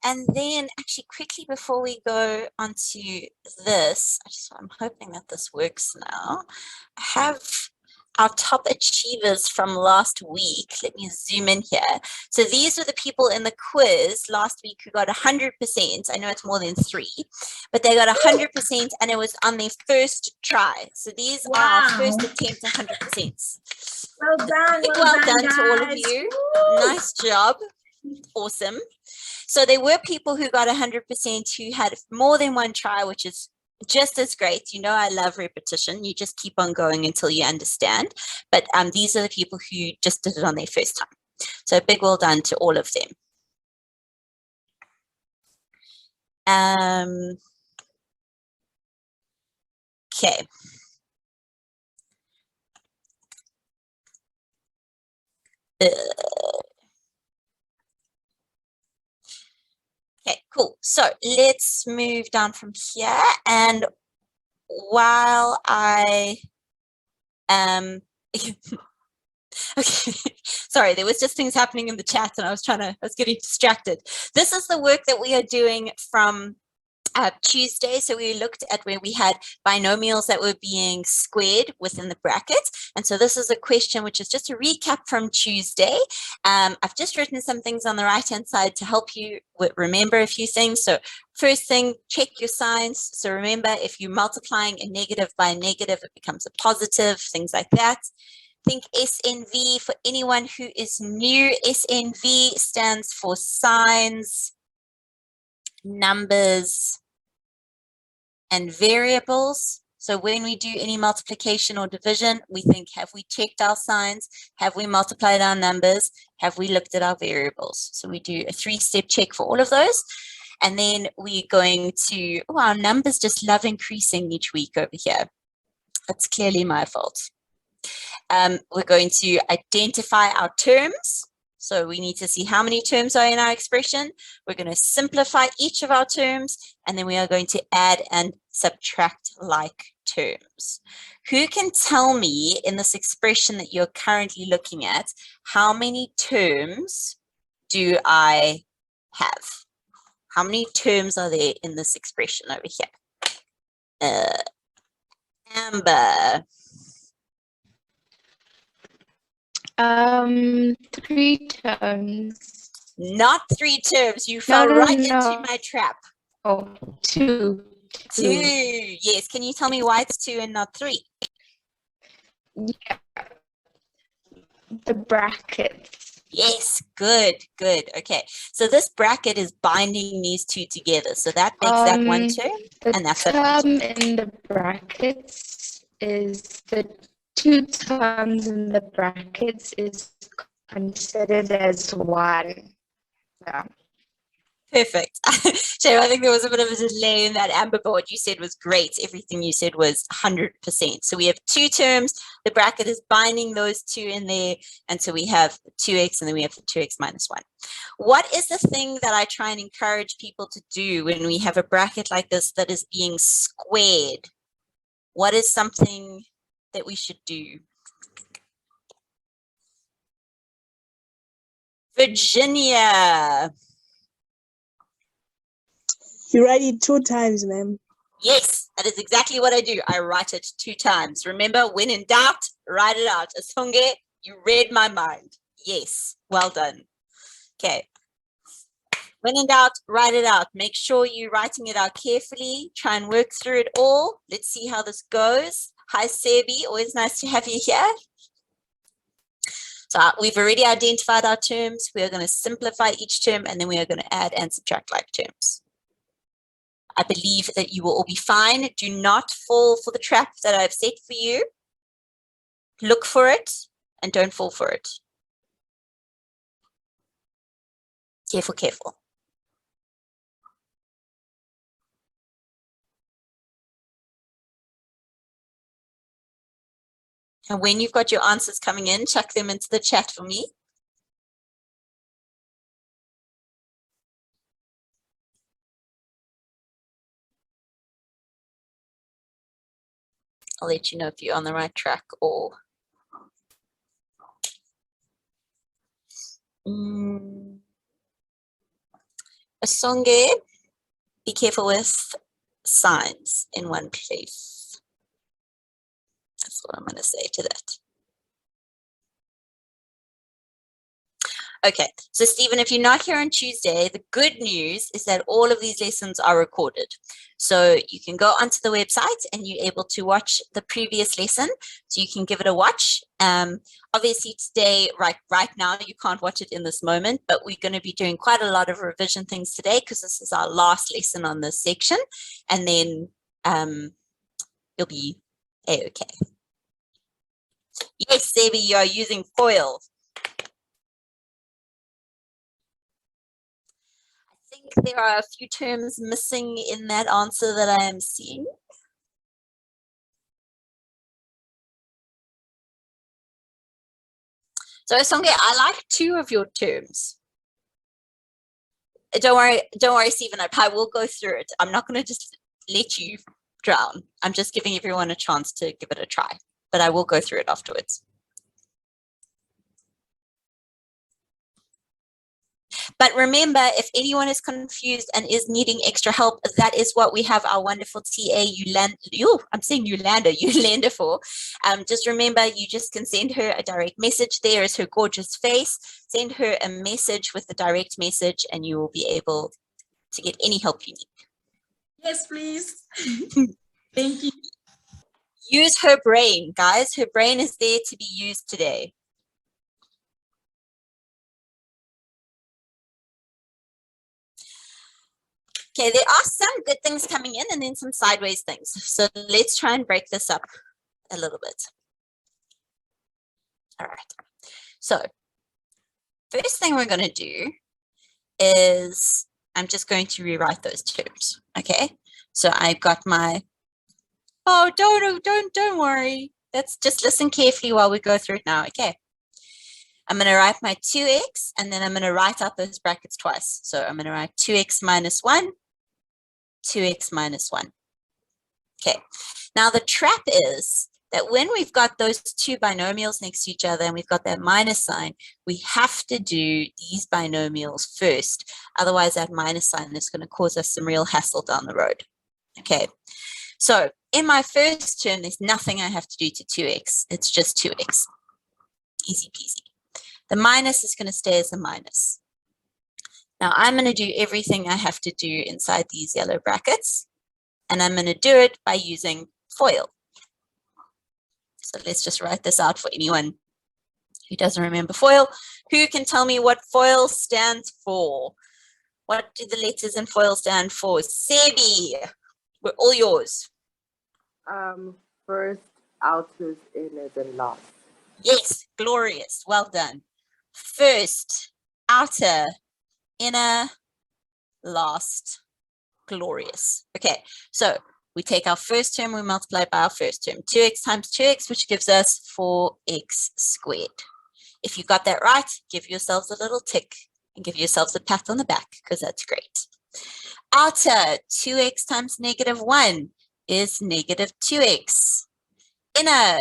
And then actually quickly before we go on to this, I'm hoping that this works now. I have our top achievers from last week. Let me zoom in here. So these were the people in the quiz last week who got 100%. I know it's more than 3, but they got 100% and it was on their first try. So these are our first attempt 100%. Well done. Well done guys. to all of you. Woo! Nice job. Awesome. So there were people who got 100% who had more than one try, which is just as great. You know, I love repetition. You just keep on going until you understand. But these are the people who just did it on their first time. So big well done to all of them. Okay. Okay, cool. So let's move down from here. And while I okay, sorry, there was just things happening in the chat and I was getting distracted. This is the work that we are doing from Tuesday. So we looked at where we had binomials that were being squared within the brackets. And so this is a question which is just a recap from Tuesday. I've just written some things on the right-hand side to help you remember a few things. So first thing, check your signs. So remember, if you're multiplying a negative by a negative, it becomes a positive, things like that. Think SNV for anyone who is new. SNV stands for signs, numbers, and variables. So when we do any multiplication or division, we think, have we checked our signs? Have we multiplied our numbers? Have we looked at our variables? So we do a 3-step check for all of those. And then we're going to, oh, our numbers just love increasing each week over here. That's clearly my fault. We're going to identify our terms. So we need to see how many terms are in our expression. We're going to simplify each of our terms, and then we are going to add and subtract like terms. Who can tell me in this expression that you're currently looking at, how many terms do I have? How many terms are there in this expression over here? Amber. 3 terms. Not 3 terms. You fell right into my trap. Oh, 2. 2. Yes. Can you tell me why it's 2 and not 3? Yeah. The brackets. Yes. Good. Good. Okay. So this bracket is binding these 2 together. So that makes that one term, and that's the term in the brackets is the 2 terms in the brackets is considered as 1. Yeah. Perfect. So I think there was a bit of a delay in that, Amber, but what you said was great. Everything you said was 100%. So we have 2 terms. The bracket is binding those 2 in there. And so we have 2x and then we have 2x minus 1. What is the thing that I try and encourage people to do when we have a bracket like this that is being squared? What is something that we should do? Virginia. You write it 2 times, ma'am. Yes, that is exactly what I do. I write it 2 times. Remember, when in doubt, write it out. Asonge, you read my mind. Yes, well done. Okay. When in doubt, write it out. Make sure you're writing it out carefully. Try and work through it all. Let's see how this goes. Hi, Sebi. Always nice to have you here. So we've already identified our terms. We are going to simplify each term, and then we are going to add and subtract like terms. I believe that you will all be fine. Do not fall for the trap that I've set for you. Look for it and don't fall for it. Careful, careful. And when you've got your answers coming in, chuck them into the chat for me. I'll let you know if you're on the right track or... Asonge, be careful with signs in one place. That's what I'm going to say to that. Okay, so Stephen, if you're not here on Tuesday, the good news is that all of these lessons are recorded. So you can go onto the website and you're able to watch the previous lesson. So you can give it a watch. Obviously today, right now, you can't watch it in this moment, but we're going to be doing quite a lot of revision things today because this is our last lesson on this section. And then you'll be A-okay. Yes, Sebi, you are using foil. I think there are a few terms missing in that answer that I am seeing. So Songe, I like 2 of your terms. Don't worry, Stephen, I will go through it. I'm not going to just let you drown. I'm just giving everyone a chance to give it a try, but I will go through it afterwards. But remember, if anyone is confused and is needing extra help, that is what we have our wonderful TA, Yolanda for. Just remember, you just can send her a direct message. There is her gorgeous face. Send her a message with the direct message and you will be able to get any help you need. Yes, please. Thank you. Use her brain, guys. Her brain is there to be used today. Okay, there are some good things coming in and then some sideways things. So let's try and break this up a little bit. All right. So first thing we're going to do is I'm just going to rewrite those terms. Okay. So I've got my, oh, don't worry. Let's just listen carefully while we go through it now. Okay. I'm going to write my 2x and then I'm going to write out those brackets twice. So I'm going to write 2x minus 1. 2x minus 1. Okay, now the trap is that when we've got those 2 binomials next to each other and we've got that minus sign, we have to do these binomials first. Otherwise, that minus sign is going to cause us some real hassle down the road. Okay, so in my first term, there's nothing I have to do to 2x. It's just 2x. Easy peasy. The minus is going to stay as a minus. Now I'm going to do everything I have to do inside these yellow brackets, and I'm going to do it by using FOIL. So let's just write this out for anyone who doesn't remember FOIL. Who can tell me what FOIL stands for? What do the letters in FOIL stand for? Sebi, we're all yours. First, outers, inners, and last. Yes, glorious. Well done. First, outer, inner, last, glorious. Okay, so we take our first term, we multiply by our first term. 2x times 2x, which gives us 4x squared. If you got that right, give yourselves a little tick and give yourselves a pat on the back because that's great. Outer, 2x times negative 1 is negative 2x. Inner,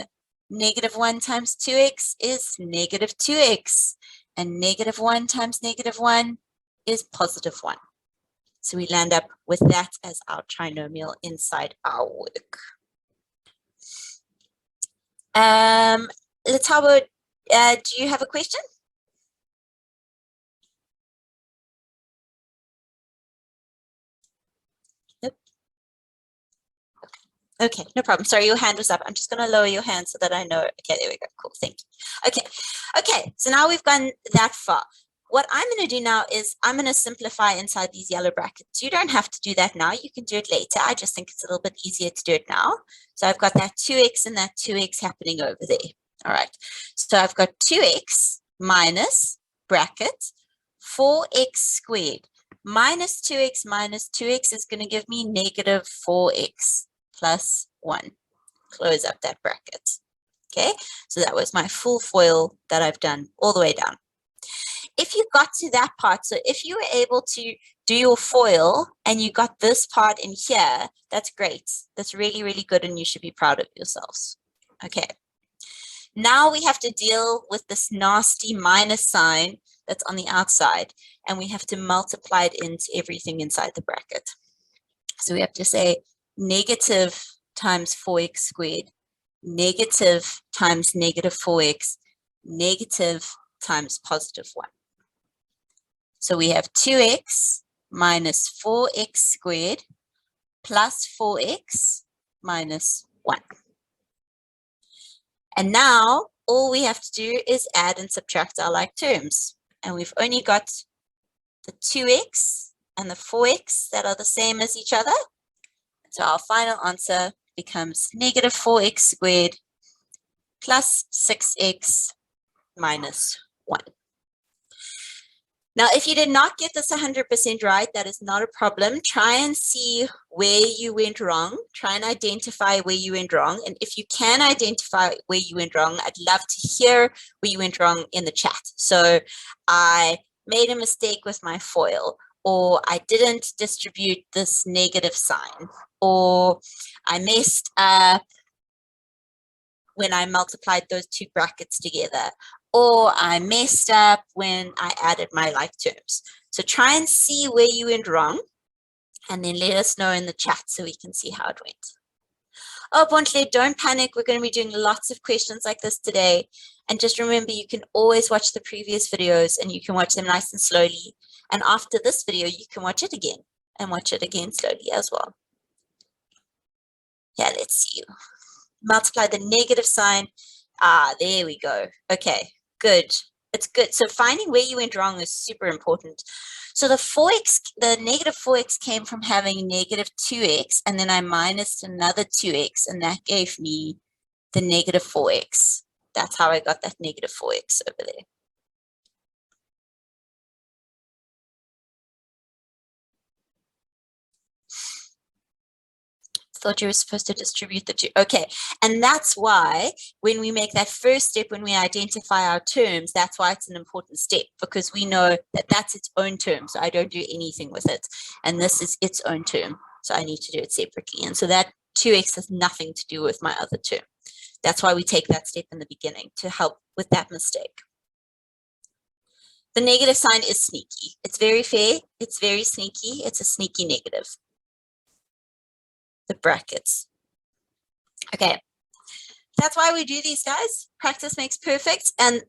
negative 1 times 2x is negative 2x. And negative 1 times negative 1 is positive 1. So we land up with that as our trinomial inside our work. Letabo, do you have a question? Nope. Okay, no problem. Sorry, your hand was up. I'm just going to lower your hand so that I know. Okay, there we go. Cool. Thank you. Okay, so now we've gone that far. What I'm going to do now is I'm going to simplify inside these yellow brackets. You don't have to do that now. You can do it later. I just think it's a little bit easier to do it now. So I've got that 2x and that 2x happening over there. All right. So I've got 2x minus bracket 4x squared minus 2x is going to give me negative 4x plus 1. Close up that bracket. Okay. So that was my full FOIL that I've done all the way down. If you got to that part, so if you were able to do your FOIL and you got this part in here, that's great. That's really, really good and you should be proud of yourselves. Okay. Now we have to deal with this nasty minus sign that's on the outside, and we have to multiply it into everything inside the bracket. So we have to say negative times 4x squared, negative times negative 4x, negative times positive 1. So we have 2x minus 4x squared plus 4x minus 1. And now all we have to do is add and subtract our like terms. And we've only got the 2x and the 4x that are the same as each other. So our final answer becomes negative 4x squared plus 6x minus 1. Now, if you did not get this 100% right, that is not a problem. Try and see where you went wrong. Try and identify where you went wrong. And if you can identify where you went wrong, I'd love to hear where you went wrong in the chat. So I made a mistake with my FOIL, or I didn't distribute this negative sign, or I messed up when I multiplied those two brackets together, or I messed up when I added my like terms. So try and see where you went wrong, and then let us know in the chat so we can see how it went. Oh, Bontle, don't panic. We're going to be doing lots of questions like this today. And just remember, you can always watch the previous videos, and you can watch them nice and slowly. And after this video, you can watch it again and watch it again slowly as well. Yeah, let's see. Multiply the negative sign. Ah, there we go. Okay, good. It's good. So finding where you went wrong is super important. So the 4x, the negative 4x came from having negative 2x, and then I minused another 2x, and that gave me the negative 4x. That's how I got that negative 4x over there. Thought you were supposed to distribute the two. Okay, and that's why when we make that first step, when we identify our terms, that's why it's an important step, because we know that that's its own term. So I don't do anything with it. And this is its own term. So I need to do it separately. And so that 2x has nothing to do with my other term. That's why we take that step in the beginning, to help with that mistake. The negative sign is sneaky. It's very fair. It's very sneaky. It's a sneaky negative. The brackets. Okay, that's why we do these, guys. Practice makes perfect. And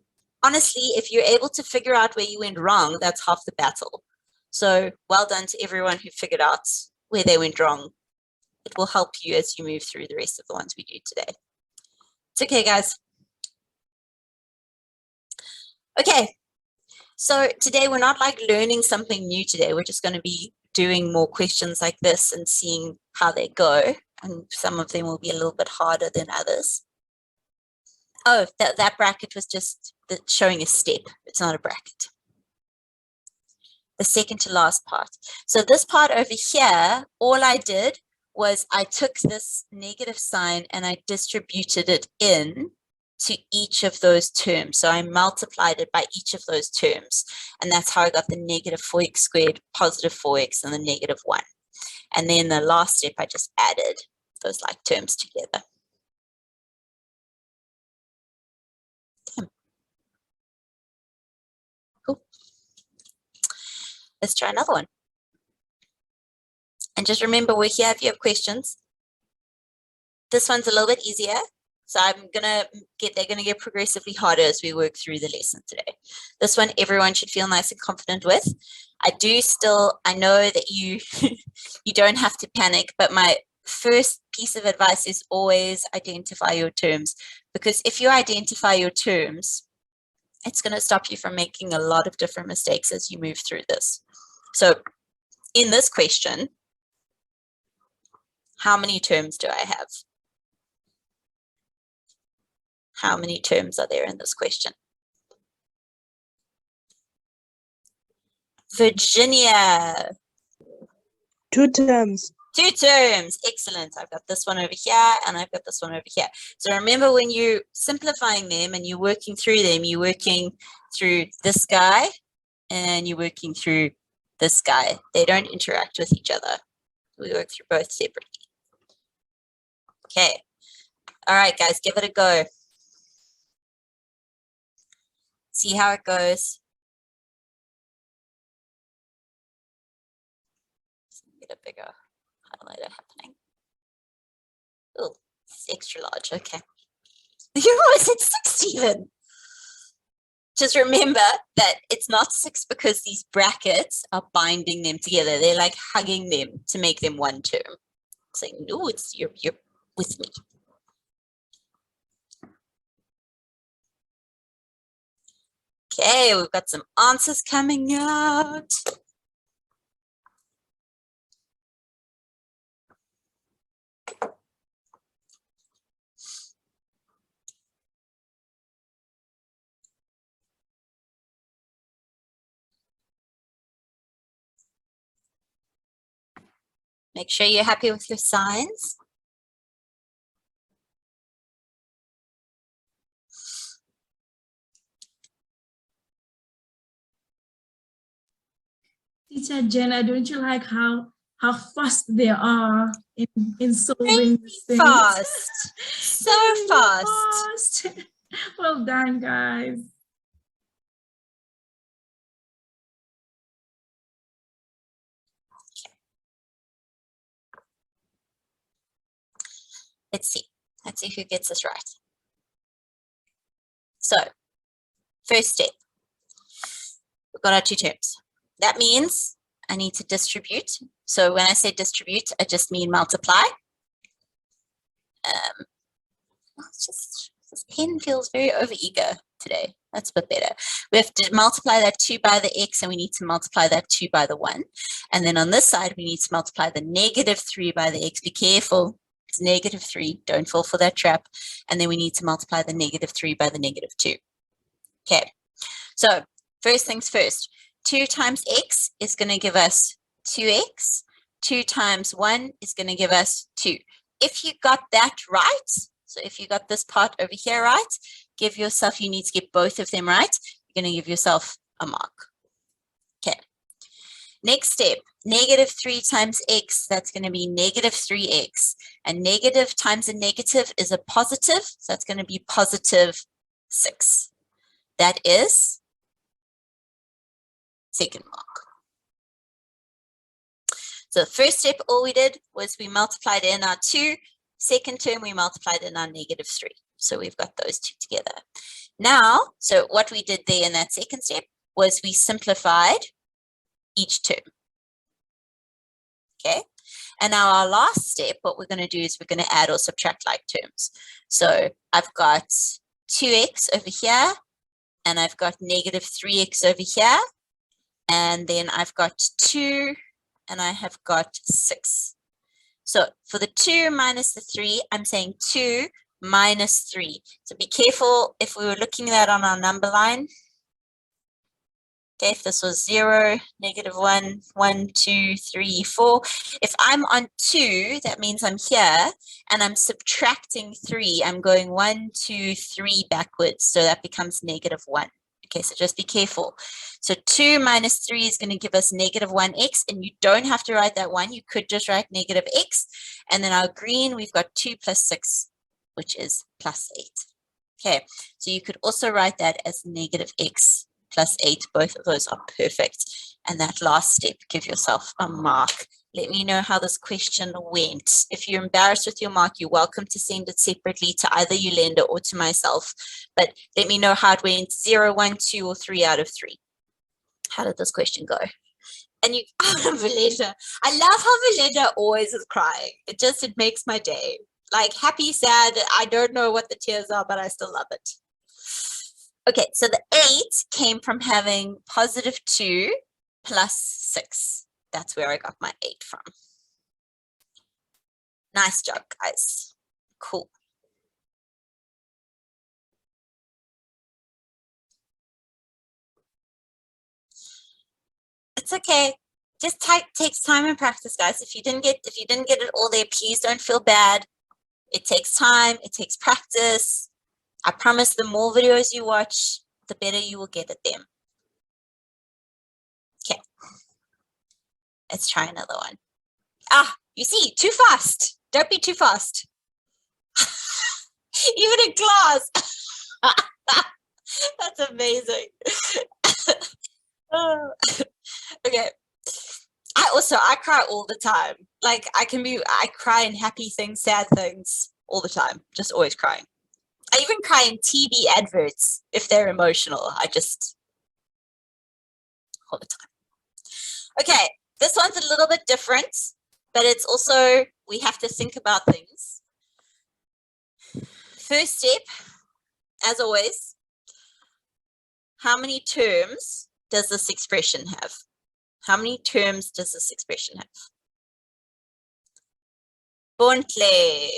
honestly, if you're able to figure out where you went wrong, that's half the battle. So well done to everyone who figured out where they went wrong. It will help you as you move through the rest of the ones we do today. It's okay, guys. Okay, so today we're not like learning something new today. We're just going to be doing more questions like this and seeing how they go. And some of them will be a little bit harder than others. Oh, that bracket was just showing a step. It's not a bracket. The second to last part. So this part over here, all I did was I took this negative sign and I distributed it in to each of those terms. So I multiplied it by each of those terms. And that's how I got the negative 4x squared, positive 4x, and the negative 1. And then the last step, I just added those like terms together. Cool. Let's try another one. And just remember, we're here if you have questions. This one's a little bit easier. So they're gonna get progressively harder as we work through the lesson today. This one, everyone should feel nice and confident with. I know that you, you don't have to panic, but my first piece of advice is always identify your terms, because if you identify your terms, it's gonna stop you from making a lot of different mistakes as you move through this. So in this question, how many terms do I have? How many terms are there in this question? Virginia. 2 terms. 2 terms. Excellent. I've got this one over here and I've got this one over here. So remember, when you're simplifying them and you're working through them, you're working through this guy and you're working through this guy. They don't interact with each other. We work through both separately. Okay. All right, guys, give it a go. See how it goes. get a bigger highlighter happening. Oh, it's extra large. Okay. You always said 6 even. Just remember that it's not 6 because these brackets are binding them together. They're like hugging them to make them one term. Saying, no, it's you're with me. Okay, we've got some answers coming out. Make sure you're happy with your signs. Teacher Jenna, don't you like how fast they are in solving these things? Fast. So Really fast. fast. Well done, guys. Let's see. Let's see who gets this right. So, first step. We've got our 2 terms. That means I need to distribute. So when I say distribute, I just mean multiply. This pen feels very overeager today. That's a bit better. We have to multiply that 2 by the x, and we need to multiply that 2 by the 1. And then on this side, we need to multiply the -3 by the x. Be careful. It's -3. Don't fall for that trap. And then we need to multiply the -3 by the -2. Okay. So first things first. 2 times x is going to give us 2x. 2 times 1 is going to give us 2. If you got that right, so if you got this part over here right, give yourself, you need to get both of them right. You're going to give yourself a mark. Okay. Next step, -3 times x, that's going to be -3x. And negative times a negative is a positive, so that's going to be +6. That is second mark. So the first step, all we did was we multiplied in our 2. Second term, we multiplied in our -3. So we've got those 2 together. Now, so what we did there in that second step was we simplified each term. Okay. And now our last step, what we're going to do is we're going to add or subtract like terms. So I've got 2x over here, and I've got -3x over here. And then I've got 2, and I have got 6. So for the 2 minus the 3, I'm saying 2 minus 3. So be careful if we were looking at that on our number line. Okay, if this was 0, -1, 1, 2, 3, 4. If I'm on 2, that means I'm here, and I'm subtracting 3. I'm going 1, 2, 3 backwards. So that becomes -1. Okay, so just be careful. So 2 minus 3 is going to give us -1x, and you don't have to write that 1. You could just write -x. And then our green, we've got 2 plus 6, which is +8. Okay, so you could also write that as -x plus 8. Both of those are perfect. And that last step, give yourself a mark. Let me know how this question went. If you're embarrassed with your mark, you're welcome to send it separately to either Yolanda or to myself. But let me know how it went, 0, 1, 2, or 3 out of 3. How did this question go? And you, Valenda, I love how Valenda always is crying. It makes my day. Like happy, sad, I don't know what the tears are, but I still love it. Okay, so the 8 came from having +2 plus 6. That's where I got my 8 from. Nice job, guys. Cool. It's okay. Just takes time and practice, guys. If you didn't get it all there, please don't feel bad. It takes time. It takes practice. I promise the more videos you watch, the better you will get at them. Okay. Let's try another one. Ah, you see, too fast. Don't be too fast. Even in class. That's amazing. Oh. Okay. I cry all the time. Like I cry in happy things, sad things all the time. Just always crying. I even cry in TV adverts if they're emotional. I just all the time. Okay, this one's a little bit different, but it's also, we have to think about things. First step, as always, how many terms does this expression have? How many terms does this expression have? Bontle.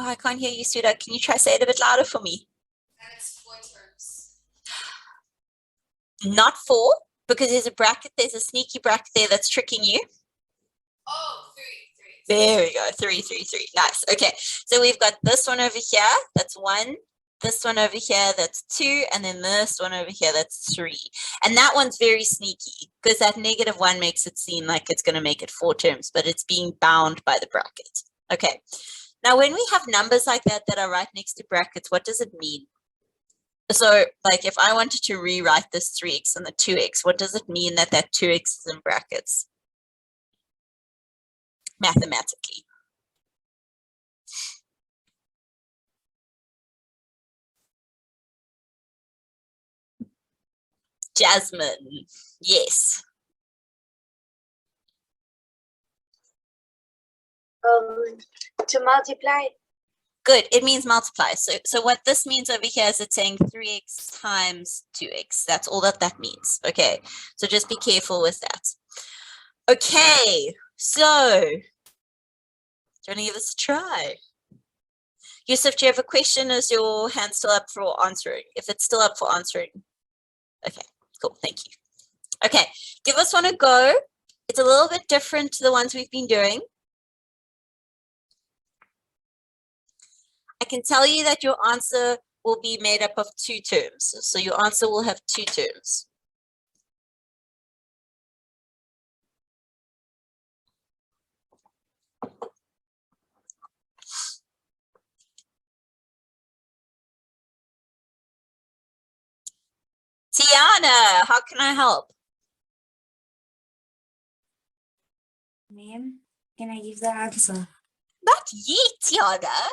Oh, I can't hear you, Suda. Can you try say it a bit louder for me? That's 4 terms. Not 4, because there's a bracket, there's a sneaky bracket there that's tricking you. Oh, 3. There we go, 3, 3, 3. Nice. Okay, so we've got this one over here, that's 1. This one over here, that's 2. And then this one over here, that's 3. And that one's very sneaky because that -1 makes it seem like it's going to make it 4 terms, but it's being bound by the bracket. Okay, now when we have numbers like that that are right next to brackets, what does it mean? So like if I wanted to rewrite this 3x and the 2x, what does it mean that that 2x is in brackets? Mathematically. Jasmine, yes. To multiply. Good, it means multiply. So what this means over here is it's saying 3x times 2x. That's all that means. Okay, so just be careful with that. Okay, so do you want to give this a try? Yusuf, do you have a question? Is your hand still up for answering? If it's still up for answering. Okay, cool, thank you. Okay, give us one a go. It's a little bit different to the ones we've been doing. I can tell you that your answer will be made up of 2 terms. So your answer will have 2 terms. Tiana, how can I help? Ma'am, can I give the answer? Not yet, Tiana.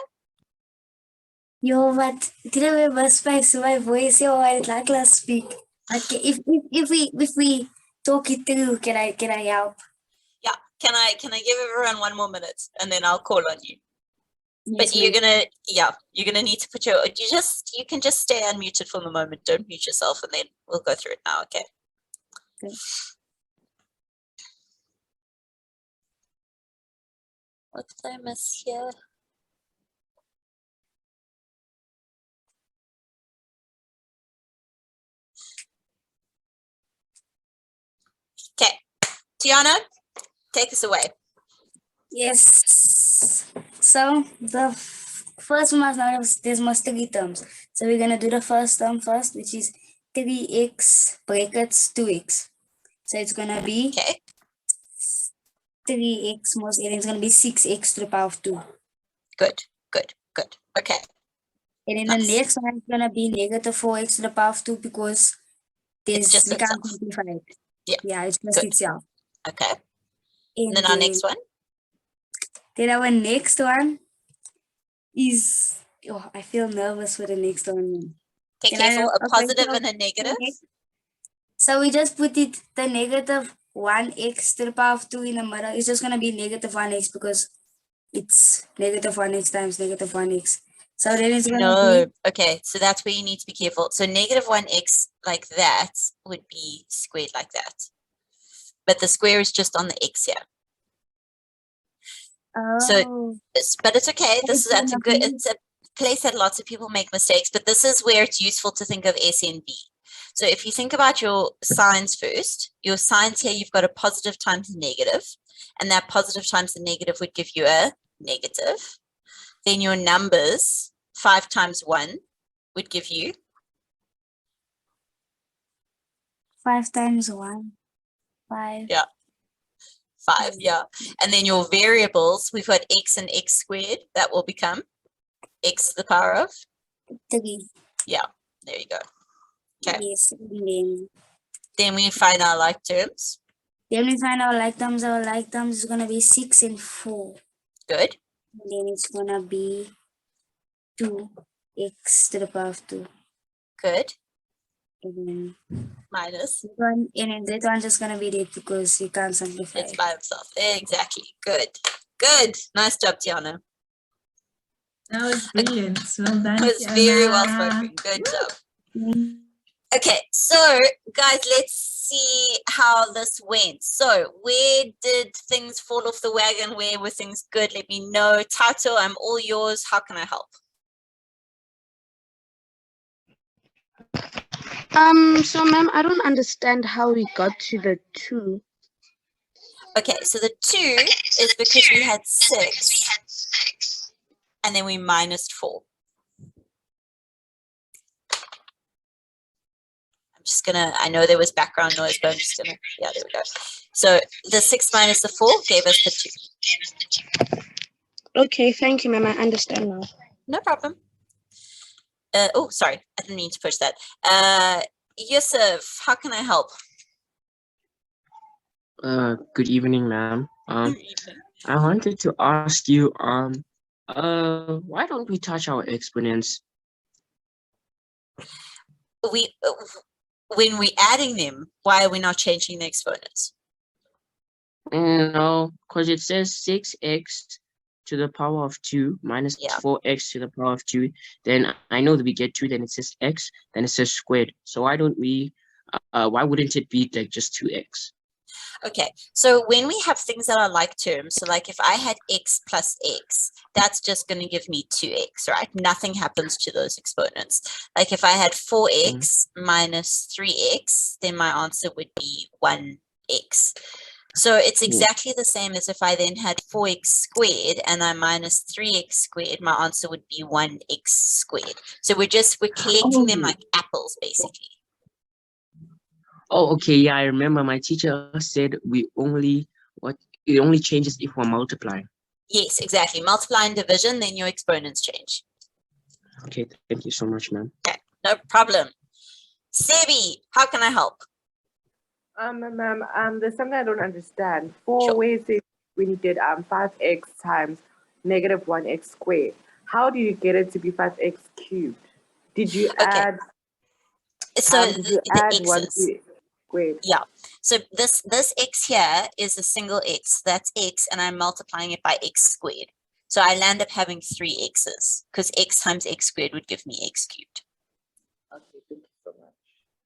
Yo, but did we space my voice? Yo, I'd like to speak. Okay, if we talk it through, can I help? Yeah, can I give everyone 1 more minute and then I'll call on you. But Yes, you're gonna need to put you can just stay unmuted for the moment. Don't mute yourself, and then we'll go through it now. Okay. Okay. What did I miss here? Okay, Tiana, take us away. Yes. So the first one there's must 3 terms. So we're gonna do the first term first, which is 3x brackets 2x. So it's gonna be Okay. 3x most, and it's gonna be 6x to the power of 2. Good. Okay. And then Nice. the next one is gonna be -4x to the power of 2 because It's just we can't itself. simplify it. Yeah, Yeah, it's just good. itself. Okay. And And then our next one. Then our next one is, oh, I feel nervous for the next one. Be Can I careful. A have- positive so- and a negative. So we just put it the -1x to the power of 2 in the middle. It's just gonna be -1x because it's -1x times -1x. So then it's gonna No. be Okay. So that's where you need to be careful. So -1x like that would be squared like that. But the square is just on the x here. oh, But it's okay. That's a gonna good. be- It's a place that lots of people make mistakes. But this is where it's useful to think of S and B. So if you think about your signs first, your signs here, you've got a positive times a negative, and that positive times the negative would give you a negative. Then your numbers, 5 times 1, would give you 5 times 1, 5. Yeah. 5. Yeah. And then your variables, we've got x and x squared. That will become x to the power of 3. Yeah, there you go. Okay. Yes. And Then we find our like terms. then we find our like terms. Our like terms is gonna be 6 and 4. Good. And then it's gonna be 2x to the power of 2. Good. And then Minus. that one's just gonna be there because you can't simplify. It's by itself. Exactly. Good. Good. Nice job, Tiana. That was brilliant. Well done. It was very well Tiana. spoken. Good job. Mm. Okay, so guys, let's see how this went. So where did things fall off the wagon? Where were things good? Let me know. Tato, I'm all yours. How can I help? So ma'am, I don't understand how we got to the 2. Okay, so the 2 is because we had 6 and then we minused 4. I'm just gonna, I know there was background noise, but I'm just gonna, yeah, there we go. So the 6 minus the 4 gave us the 2. Okay, thank you, ma'am. I understand now. No problem. Oh, sorry, I didn't mean to push that. Yusuf, how can I help? Good evening, ma'am. Good evening. I wanted to ask you, why don't we touch our exponents? We, when we're adding them, why are we not changing the exponents? No, because it says 6x to the power of 2 minus Yeah. 4x to the power of 2. Then I know that we get 2, then it says x, then it says squared. So why don't we, why wouldn't it be like just 2x? Okay, so when we have things that are like terms, so like if I had x plus x, that's just going to give me 2x, right? Nothing happens to those exponents. Like if I had 4x minus 3x, then my answer would be 1x. So it's exactly the same as if I then had 4x squared and I minus 3x squared, my answer would be 1x squared. So we're collecting them like apples, basically. Oh, okay, yeah, I remember my teacher said it only changes if we're multiplying. Yes, exactly. Multiply and division, then your exponents change. Okay, thank you so much, ma'am. Okay, no problem. Sebi, how can I help? Ma'am, there's something I don't understand. For Sure. ways when you did 5x times negative 1x squared, how do you get it to be 5x cubed? Did you add? So Did you the add 1 x's. to squared? Yeah. So this x here is a single x. That's x, and I'm multiplying it by x squared. So I land up having 3 x's because x times x squared would give me x cubed. Okay, thank you so much.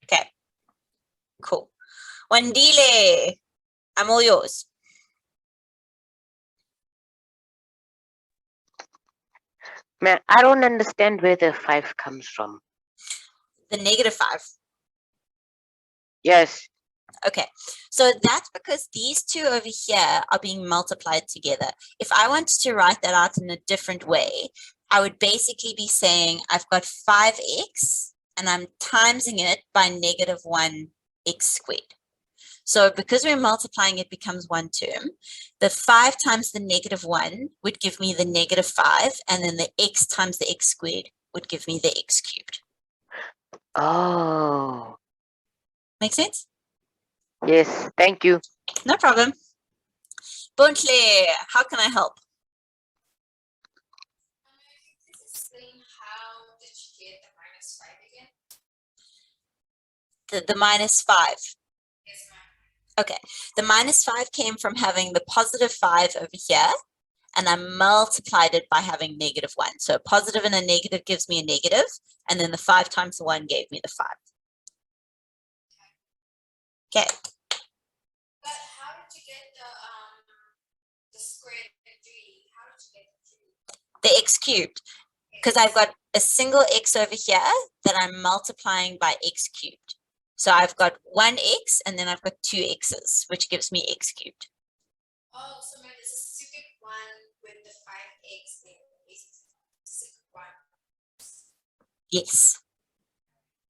Okay. Cool. Wandile, I'm all yours. Man, I don't understand where the 5 comes from. The negative 5. Yes. Okay, so that's because these two over here are being multiplied together. If I wanted to write that out in a different way, I would basically be saying I've got 5x and I'm timesing it by negative 1x squared. So because we're multiplying, it becomes one term. The 5 times the negative 1 would give me the negative 5, and then the x times the x squared would give me the x cubed. Oh. Make sense? Yes, thank you. No problem. Bontle, how can I help? Please explain how did you get the minus 5 again? The minus 5. Yes, ma'am. Okay, the minus 5 came from having the positive 5 over here, and I multiplied it by having negative 1. So a positive and a negative gives me a negative, and then the 5 times the 1 gave me the 5. Okay. But how did you get the square root of 3? How did you get the 3? The x cubed, because I've got a single x over here that I'm multiplying by x cubed. So I've got 1x and then I've got 2 x's, which gives me x cubed. Oh, so maybe it's a secret 1 with the 5x there. It's a secret 1. Yes.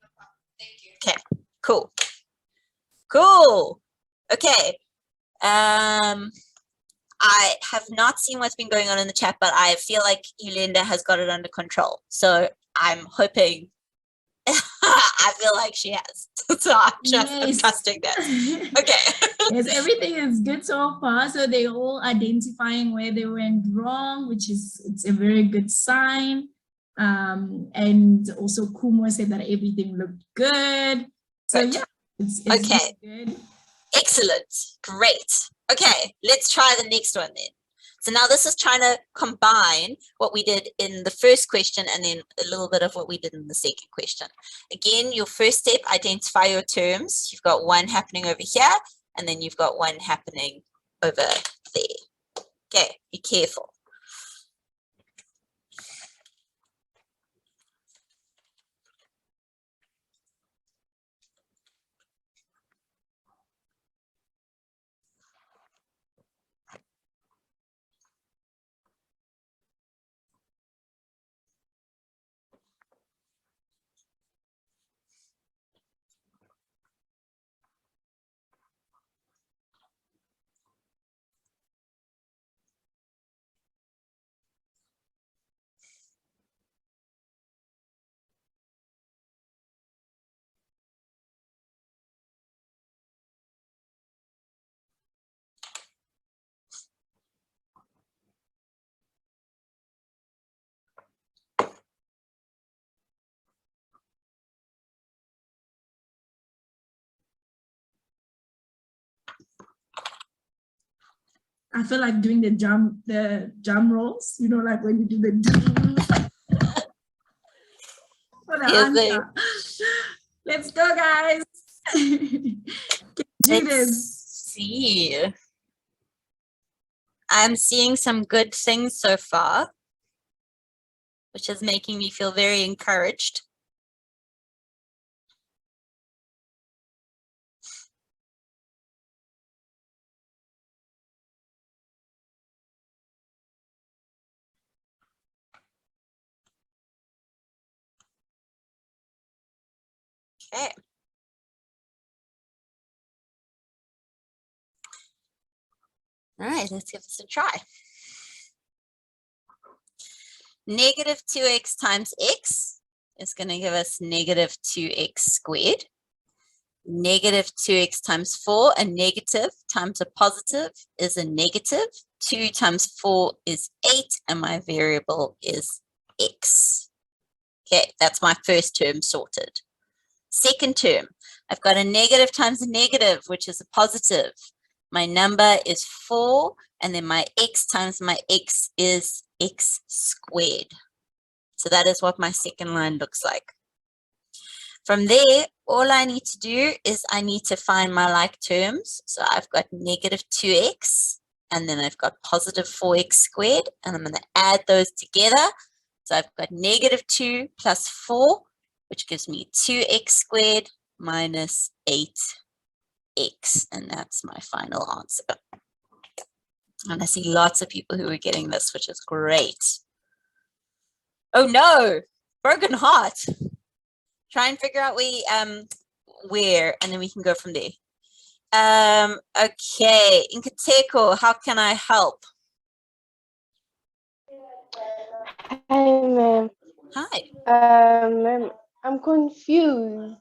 No problem. Thank you. Okay, cool. Cool. Okay. I have not seen what's been going on in the chat, but I feel like Yolanda has got it under control. So I'm hoping I feel like she has. So I'm just Yes. trusting that. Okay. Yes, everything is good so far. So they're all identifying where they went wrong, which is it's a very good sign. And also Kumo said that everything looked good. So Good. yeah, it's Okay. good. Excellent. Great. Okay, let's try the next one then. So now this is trying to combine what we did in the first question and then a little bit of what we did in the second question. Again, your first step, identify your terms. You've got one happening over here, and then you've got one happening over there. Okay, be careful. I feel like doing the jump rolls, you know, like when you do the for the answer. Let's go, guys. Let's see. I'm seeing some good things so far, which is making me feel very encouraged. Okay. All right, let's give this a try. Negative 2x times x is going to give us negative 2x squared. Negative 2x times 4, a negative times a positive is a negative. 2 times 4 is 8, and my variable is x. Okay, that's my first term sorted. Second term, I've got a negative times a negative, which is a positive. My number is 4, and then my x times my x is x squared. So that is what my second line looks like. From there, all I need to do is I need to find my like terms. So I've got negative 2x, and then I've got positive 4x squared, and I'm going to add those together. So I've got negative 2 plus 4, which gives me 2x squared minus 8x, and that's my final answer. And I see lots of people who are getting this, which is great. Oh no, broken heart. Try and figure out where, and then we can go from there. Okay, Nkateko, how can I help? Hi, ma'am. Hi. Ma'am, I'm confused.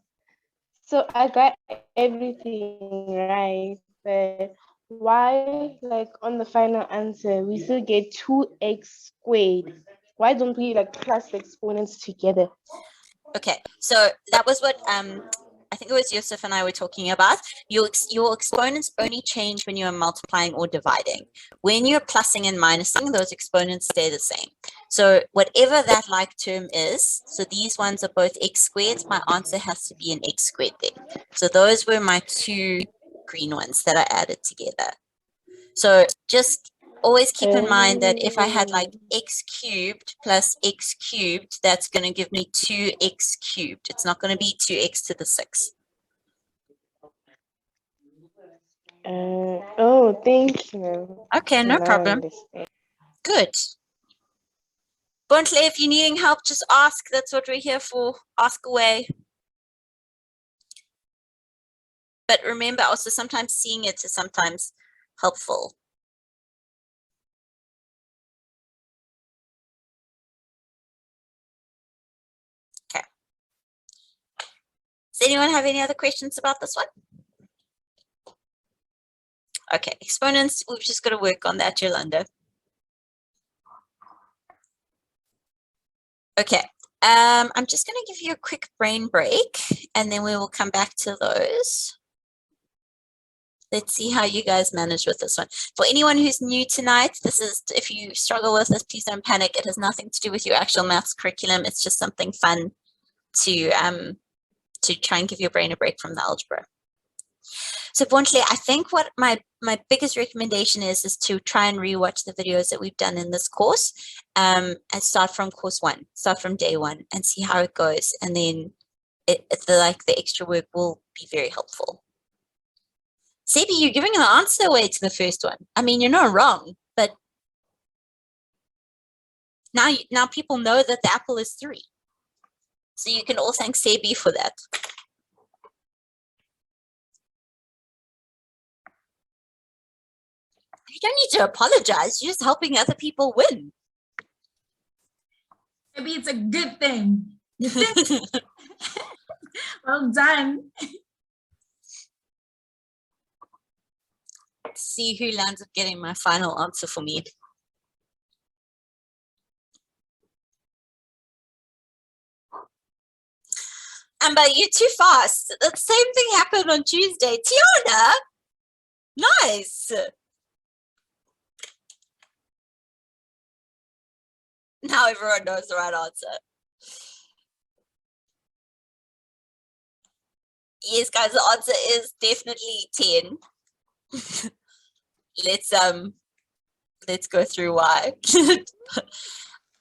So I got everything right, but why, like on the final answer, we still get 2x squared? Why don't we like plus the exponents together? Okay, so that was what I think it was Yusuf and I were talking about. Your exponents only change when you're multiplying or dividing. When you're plussing and minusing, those exponents stay the same. So whatever that like term is, so these ones are both x squared, my answer has to be an x squared there. So those were my two green ones that I added together. So just always keep in mind that if I had like x cubed plus x cubed, that's going to give me 2x cubed. It's not going to be 2x to the 6. Oh, thank you. Okay, no Now I problem. understand. Good. Bontle, if you're needing help, just ask. That's what we're here for. Ask away. But remember also sometimes seeing it is sometimes helpful. Okay. Does anyone have any other questions about this one? Okay, exponents, we've just got to work on that, Yolanda. Okay, I'm just going to give you a quick brain break and then we will come back to those. Let's see how you guys manage with this one. For anyone who's new tonight, this is, if you struggle with this, please don't panic. It has nothing to do with your actual maths curriculum. It's just something fun to try and give your brain a break from the algebra. So Bontle, I think what my biggest recommendation is to try and rewatch the videos that we've done in this course and start from course 1, start from day 1 and see how it goes. And then the extra work will be very helpful. Sebi, you're giving an answer away to the first one. I mean, you're not wrong, but now people know that the apple is 3. So you can all thank Sebi for that. You don't need to apologize. You're just helping other people win. Maybe it's a good thing. You think? Well done. Let's see who lands up getting my final answer for me. Amber, you're too fast. The same thing happened on Tuesday. Tiana, nice. Now everyone knows the right answer. Yes, guys, the answer is definitely 10. Let's go through why. Well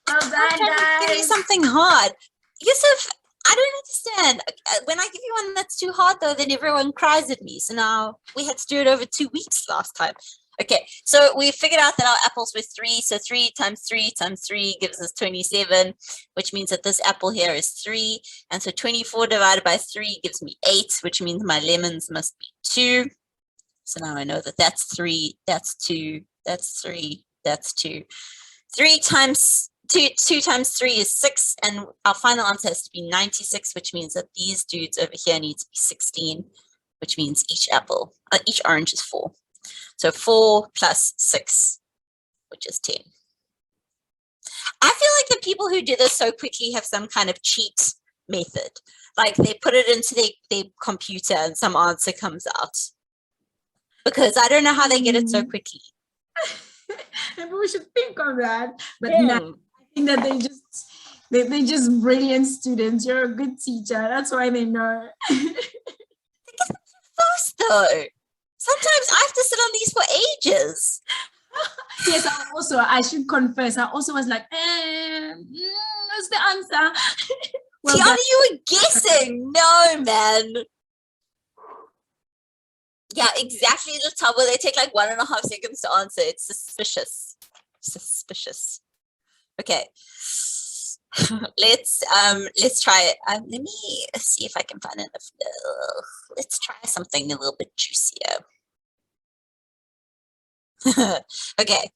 done, guys. Give you something hard. Yusuf, I don't understand. When I give you one that's too hard though, then everyone cries at me. So now we had to do it over 2 weeks last time. Okay, so we figured out that our apples were 3. So 3 times 3 times 3 gives us 27, which means that this apple here is 3. And so 24 divided by 3 gives me 8, which means my lemons must be 2. So now I know that that's 3, that's 2, that's 3, that's 2. 3 times 2 times 3 is 6, and our final answer has to be 96, which means that these dudes over here need to be 16, which means each orange is 4. So 4 plus 6, which is 10. I feel like the people who do this so quickly have some kind of cheat method. Like they put it into their computer and some answer comes out. Because I don't know how they get it so quickly. Maybe we should think of that. But no, I think that they're just brilliant students. You're a good teacher. That's why they know. Fast though. Sometimes I have to sit on these for ages. Yes, I should confess, I also was like, what's the answer? Well, Tiana, you were guessing. No, man. Yeah, exactly the time where they take like 1.5 seconds to answer. It's suspicious. Suspicious. Okay. Let's try it. Let me see if I can find it. Let's try something a little bit juicier. Okay,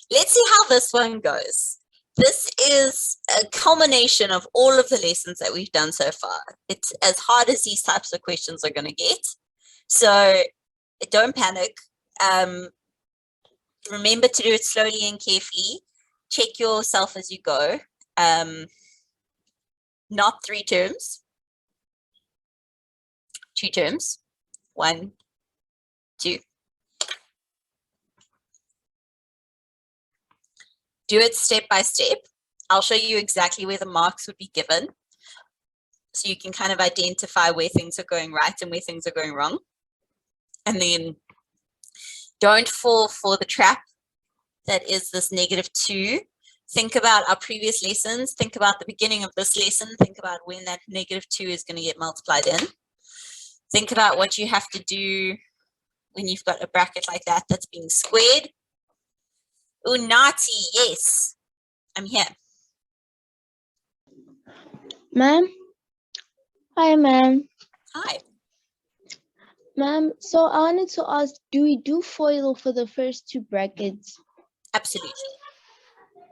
let's see how this one goes. This is a culmination of all of the lessons that we've done so far. It's as hard as these types of questions are going to get. So don't panic. Remember to do it slowly and carefully. Check yourself as you go. Not 3 terms. 2 terms. 1, 2. Do it step by step. I'll show you exactly where the marks would be given. So you can kind of identify where things are going right and where things are going wrong. And then don't fall for the trap that is this -2. Think about our previous lessons. Think about the beginning of this lesson. Think about when that -2 is going to get multiplied in. Think about what you have to do when you've got a bracket like that that's being squared. Oh, naughty, yes. I'm here. Ma'am? Hi, ma'am. Hi. Ma'am, so I wanted to ask, do we do FOIL for the first 2 brackets? Absolutely.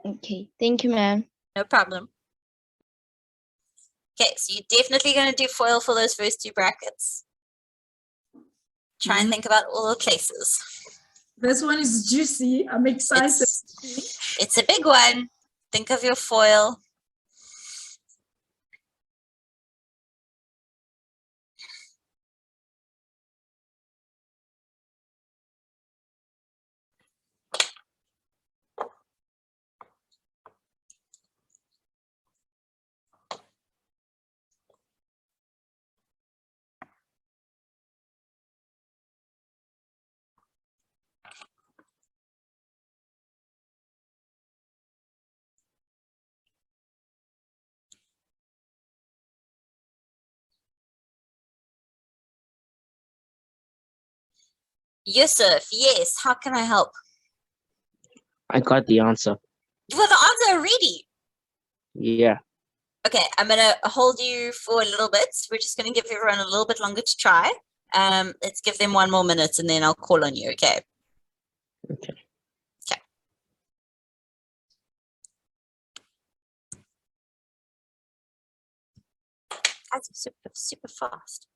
Okay, thank you, ma'am. No problem. Okay, so you're definitely going to do FOIL for those first two brackets. Try and think about all the places. This one is juicy. I'm excited. It's a big one. Think of your FOIL. Yusuf, yes, how can I help? I got the answer. Well, the answer already. Yeah. Okay, I'm going to hold you for a little bit. We're just going to give everyone a little bit longer to try. Let's give them 1 more minute and then I'll call on you, okay? Okay. Okay. That's super fast.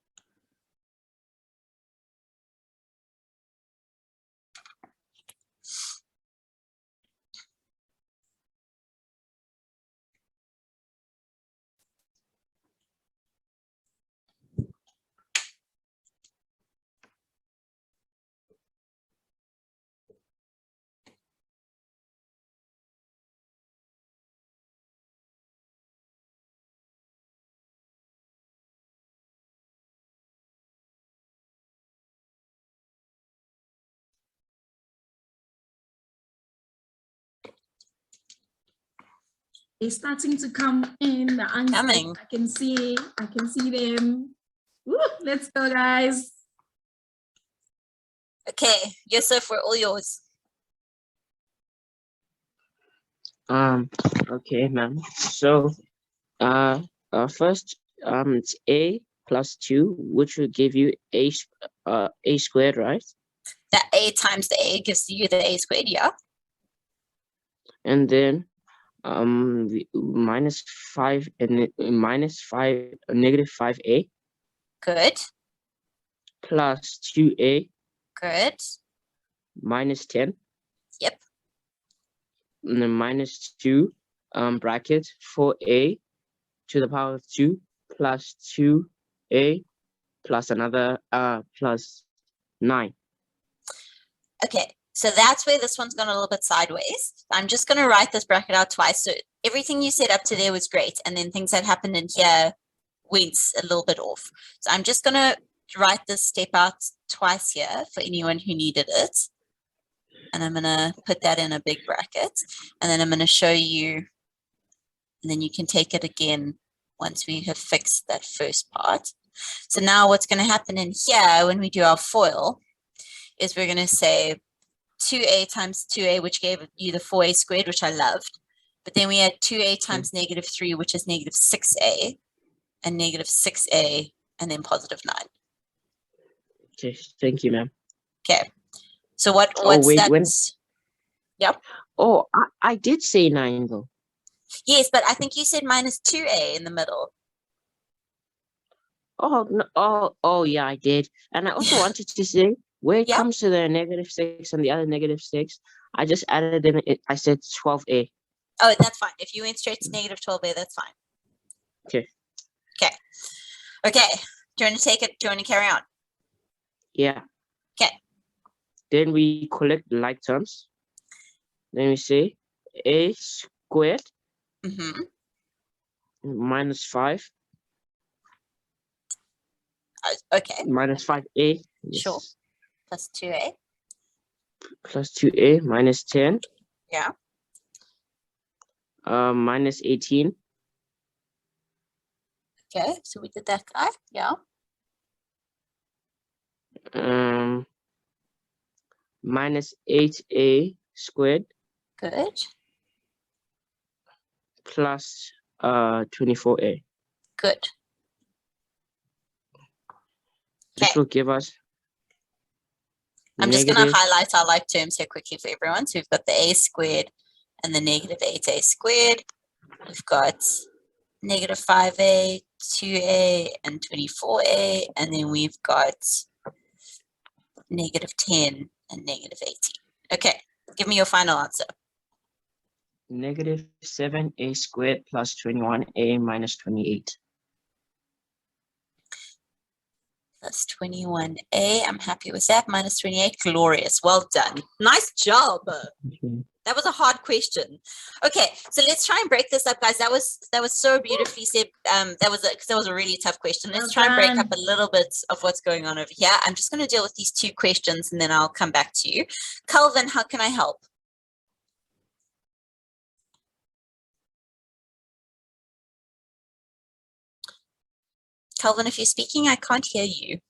They're starting to come in. The answers. Coming. I can see them. Woo, let's go, guys. Okay, Yusuf, we're all yours. Okay, ma'am. So, first, it's a plus 2, which will give you a squared, right? That a times the a gives you the a squared, yeah? And then, minus 5 and negative 5a Good, plus 2a good. minus 10. Yep. And then minus 2 bracket 4a to the power of 2 plus 2a plus another plus 9. Okay, so that's where this one's gone a little bit sideways. I'm just going to write this bracket out twice. So everything you said up to there was great. And then things that happened in here went a little bit off. So I'm just going to write this step out twice here for anyone who needed it. And I'm going to put that in a big bracket. And then I'm going to show you, and then you can take it again once we have fixed that first part. So now what's going to happen in here when we do our FOIL is we're going to say 2a times 2a, which gave you the 4a squared, which I loved. But then we had 2a times negative 3, which is negative 6a, and negative 6a, and then positive 9. Okay, thank you, ma'am. Okay. So what's wait, that? Yep. Oh, I did say 9 though. Yes, but I think you said minus 2a in the middle. Oh, no, oh, yeah, I did. And I also wanted to say, where it Yeah. comes to the negative 6 and the other negative 6, I just added in it. I said 12a. Oh, that's fine. If you went straight to negative 12a, that's fine. Okay. Okay. Okay. Do you want to take it? Do you want to carry on? Yeah. Okay. Then we collect the like terms. Then we say a squared minus 5. Okay. Minus 5a. Yes. Sure. Plus 2a. Plus 2a minus 10. Yeah. Minus 18. Okay. So we did that guy. Yeah. Minus 8a squared. Good. Plus 24a. Good. This will give us. I'm just going to highlight our like terms here quickly for everyone. So we've got the a squared and the negative 8a squared. We've got negative 5a 2a and 24a, and then we've got -10 and -18. Okay, give me your final answer. -7a squared plus 21a minus 28. Plus 21a, I'm happy with that, minus 28, glorious, well done. Nice job. That was a hard question. Okay, so let's try and break this up, guys. That was so beautifully said. That was a really tough question. Let's try and break up a little bit of what's going on over here. I'm just going to deal with these 2 questions and then I'll come back to you. Calvin, how can I help? Calvin, if you're speaking, I can't hear you.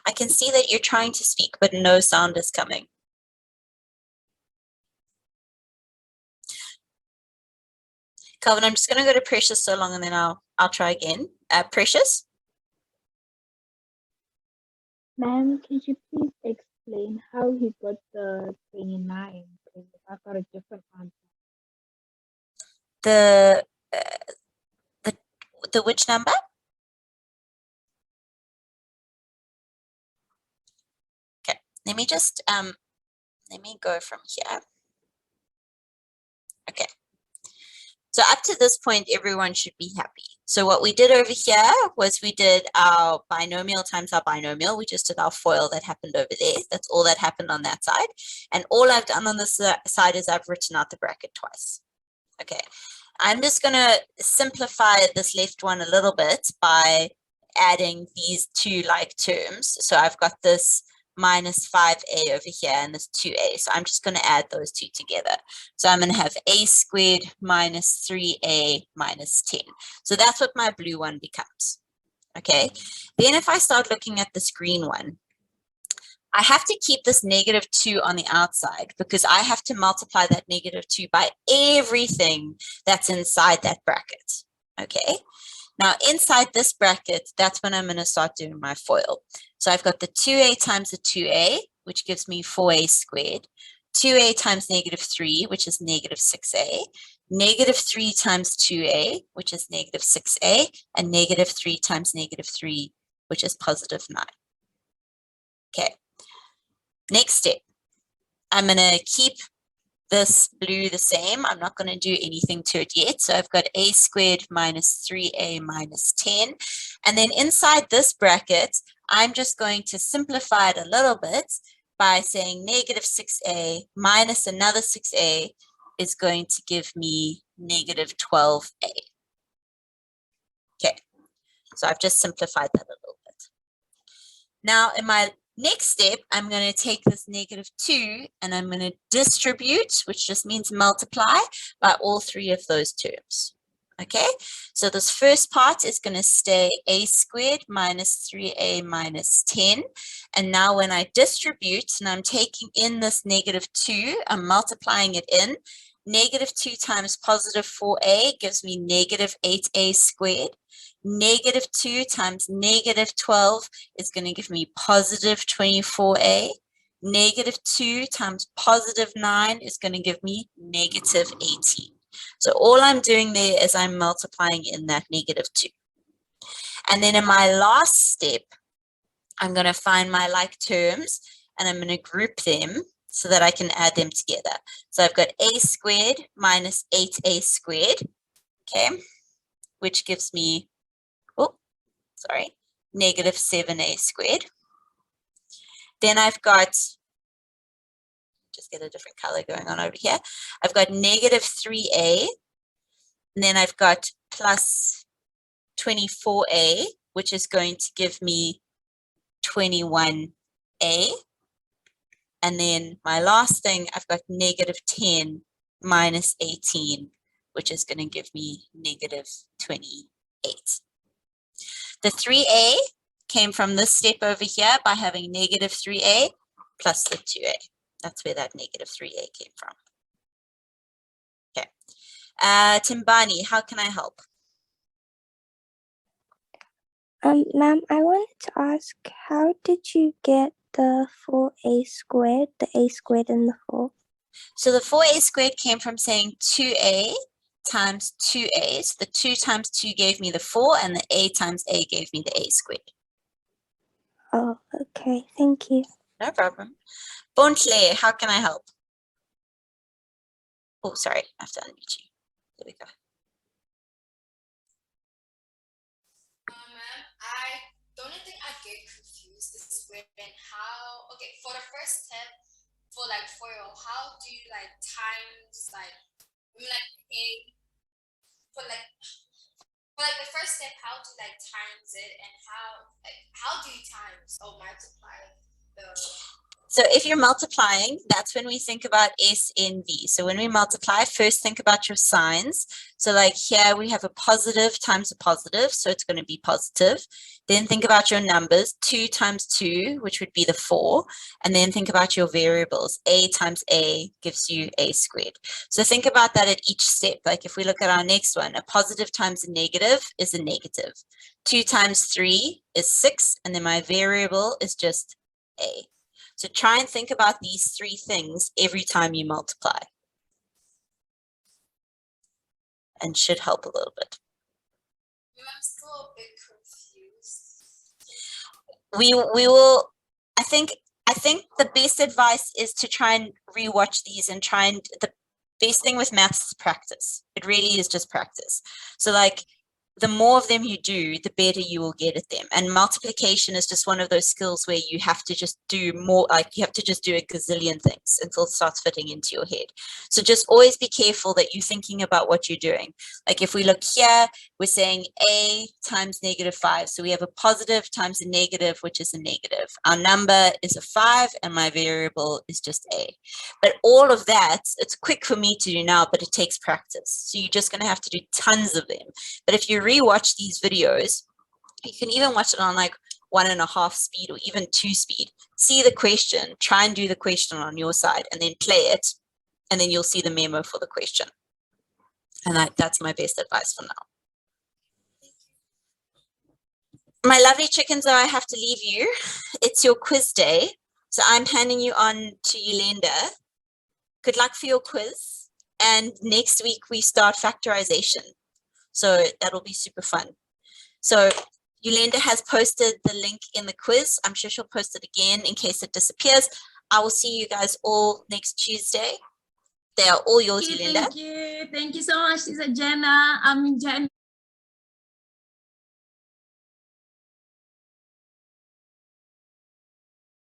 I can see that you're trying to speak, but no sound is coming. Calvin, I'm just going to go to Precious so long and then I'll try again. Precious? Ma'am, can you please explain how he got the 29? Because I got a different answer. The which number? Okay, let me just let me go from here. Okay. So up to this point, everyone should be happy. So what we did over here was we did our binomial times our binomial. We just did our FOIL that happened over there. That's all that happened on that side. And all I've done on this side is I've written out the bracket twice. Okay. I'm just going to simplify this left one a little bit by adding these 2 like terms. So I've got this minus 5a over here and this 2a. So I'm just going to add those 2 together. So I'm going to have a squared minus 3a minus 10. So that's what my blue one becomes. Okay. Then if I start looking at this green one, I have to keep this -2 on the outside because I have to multiply that -2 by everything that's inside that bracket. Okay. Now inside this bracket, that's when I'm going to start doing my FOIL. So I've got the 2a times the 2a, which gives me 4a squared, 2a times -3, which is -6a, -3 times 2a, which is -6a, and -3 times -3, which is +9. Okay. Next step, I'm going to keep this blue the same. I'm not going to do anything to it yet. So I've got a squared minus 3a minus 10. And then inside this bracket, I'm just going to simplify it a little bit by saying -6a minus another 6a is going to give me -12a. Okay, so I've just simplified that a little bit. Now in my next step, I'm going to take this -2 and I'm going to distribute, which just means multiply, by all 3 of those terms. Okay, so this first part is going to stay a squared minus 3a minus 10. And now when I distribute and I'm taking in this -2, I'm multiplying it in. -2 times +4a gives me -8a squared. -2 times -12 is going to give me +24a. -2 times +9 is going to give me -18. So all I'm doing there is I'm multiplying in that -2. And then in my last step, I'm going to find my like terms and I'm going to group them so that I can add them together. So I've got a squared minus 8a squared, okay, which gives me, -7a squared. Then I've got, just get a different color going on over here. I've got -3a, and then I've got plus 24a, which is going to give me 21a. And then my last thing, I've got -10 minus 18, which is going to give me -28. The 3a came from this step over here by having -3a plus the 2a. That's where that -3a came from. Okay. Timbani, how can I help? Ma'am, I wanted to ask, how did you get the 4a squared, the a squared and the 4? So the 4a squared came from saying 2a times 2a. So the 2 times 2 gave me the 4, and the a times a gave me the a squared. Oh, okay. Thank you. No problem. Bontle, how can I help? Oh, sorry, I have to unmute you. There we go. Ma'am, the only thing I get confused is when how, okay, for the first step, for like FOIL, how do you like times like a, for like the first step, how do you like times it, and how do you times or multiply the. So if you're multiplying, that's when we think about SNV. So when we multiply, first think about your signs. So like here we have a positive times a positive, so it's going to be positive. Then think about your numbers, 2 times 2, which would be the 4. And then think about your variables. A times A gives you A squared. So think about that at each step. Like if we look at our next one, a positive times a negative is a negative. 2 times 3 is 6, and then my variable is just A. So try and think about these 3 things every time you multiply. And should help a little bit. I'm still a bit confused. We will, I think the best advice is to try and rewatch these and try and, the best thing with maths is practice. It really is just practice. So like, the more of them you do, the better you will get at them. And multiplication is just one of those skills where you have to just do more, like you have to just do a gazillion things until it starts fitting into your head. So just always be careful that you're thinking about what you're doing. Like if we look here, we're saying a times -5. So we have a positive times a negative, which is a negative. Our number is a 5 and my variable is just a. But all of that, it's quick for me to do now, but it takes practice. So you're just going to have to do tons of them. But if you rewatch these videos, you can even watch it on like 1.5 speed or even 2 speed. See the question, try and do the question on your side and then play it. And then you'll see the memo for the question. And that's my best advice for now. My lovely chickens, though, I have to leave you. It's your quiz day. So I'm handing you on to Yolanda. Good luck for your quiz. And next week we start factorization. So that'll be super fun. So Yolanda has posted the link in the quiz. I'm sure she'll post it again in case it disappears. I will see you guys all next Tuesday. They are all yours, Yolanda. Thank you. Thank you so much, Lisa Jenna. I'm in Jen.